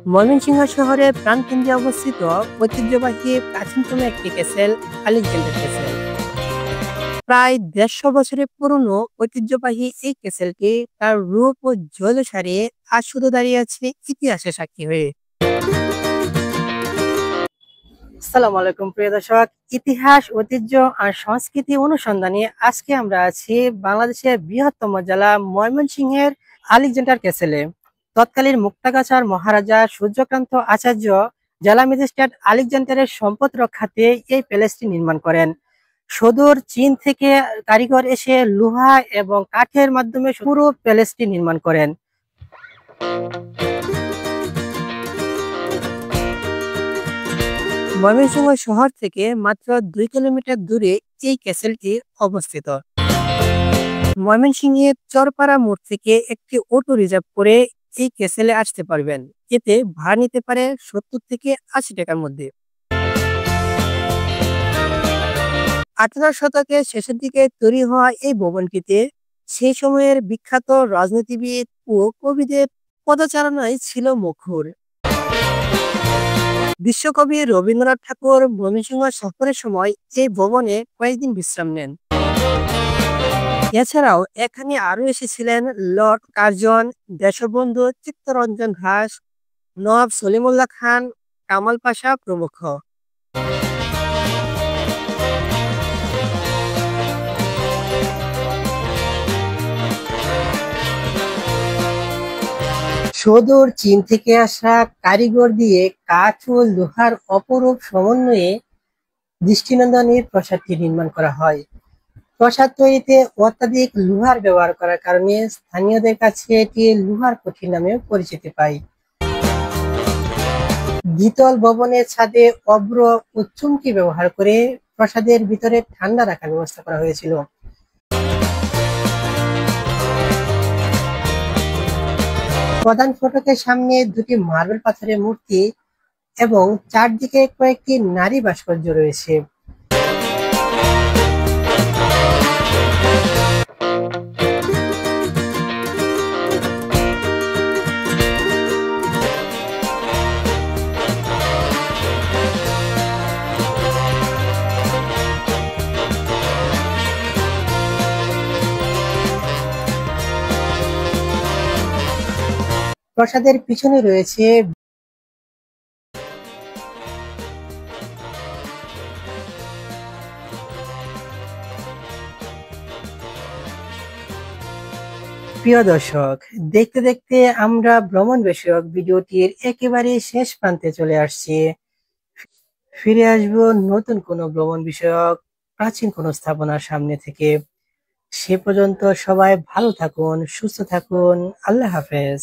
ময়মনসিংহ শহরের প্রাণকেন্দ্রে অবস্থিত ঐতিহ্যবাহী প্রাচীনতম একটি ক্যাসেল আলেকজান্ডার ক্যাসেল। প্রায় ১৫০ বছরের পুরনো ঐতিহ্যবাহী এই ক্যাসেলটি তার রূপ ও জৈলসারে আজ শুধু দাঁড়িয়ে আছে ইতিহাসের সাক্ষী হয়ে। আসসালামু আলাইকুম প্রিয় দর্শক, ইতিহাস, ঐতিহ্য আর সংস্কৃতি অনুসন্ধানে আজকে আমরা আছি বাংলাদেশের বৃহত্তম জেলা ময়মনসিংহের আলেকজান্ডার ক্যাসেলে। তৎকালীন মুক্তাগাছার মহারাজা সূর্যকান্ত আচার্য জেলা ম্যাজিস্ট্রেট আলেকজান্ডারের সম্পদ রক্ষার্থে এই প্যালেসটি নির্মাণ করেন। সুদূর চীন থেকে কারিগর এসে লোহা এবং কাঠের মাধ্যমে পুরো প্যালেসটি নির্মাণ করেন। ময়মনসিংহ শহর থেকে মাত্র ২ কিলোমিটার দূরে এই ক্যাসেলটি অবস্থিত। ময়মনসিংহের চরপাড়া মোড় থেকে একটি অটো রিজার্ভ করে এই ক্যাসেলে আসতে পারবেন। এতে ভাড়া নিতে পারে ৭০ থেকে ৮০ টাকার মধ্যে। ১৮ শতকের শেষের দিকে তৈরি হওয়া এই ভবনটিতে সেই সময়ের বিখ্যাত রাজনীতিবিদ ও কবিদের পদচারণায় ছিল মুখর। বিশ্বকবি রবীন্দ্রনাথ ঠাকুর ময়মনসিংহ সফরের সময় এই ভবনে কয়েকদিন বিশ্রাম নেন। এছাড়াও এখানে আরো এসেছিলেন লর্ড কার্জন, দেশবন্ধু চিত্তরঞ্জন দাস, নবাব সলিমুল্লাহ খান, কামাল পাশা প্রমুখ। সুদূর চীন থেকে আসা কারিগর দিয়ে কাঠ ও লোহার অপরূপ সমন্বয়ে দৃষ্টিনন্দন এই প্রাসাদটি নির্মাণ করা হয়। প্রাসাদ তৈরিতে অত্যাধিক লোহার ব্যবহার করার কারণে স্থানীয়দের কাছে এটি লোহার কুঠি নামেও পরিচিতি পায়। দ্বিতল ভবনের ছাদে অভ্র ও চুমকি ব্যবহার করে প্রাসাদের ভিতরে ঠান্ডা রাখার ব্যবস্থা করা হয়েছিল। প্রধান ফটকের সামনে দুটি মার্বেল পাথরের মূর্তি এবং চারদিকে কয়েকটি নারী ভাস্কর্য রয়েছে। প্রাসাদের পিছনে রয়েছে প্রিয় দর্শক, দেখতে দেখতে আমরা ভ্রমণ বিষয়ক ভিডিওটির একেবারে শেষ প্রান্তে চলে আসছি। ফিরে আসবো নতুন কোনো ভ্রমণ বিষয়ক প্রাচীন কোনো স্থাপনার সামনে থেকে। সে পর্যন্ত সবাই ভালো থাকুন, সুস্থ থাকুন। আল্লাহ হাফেজ।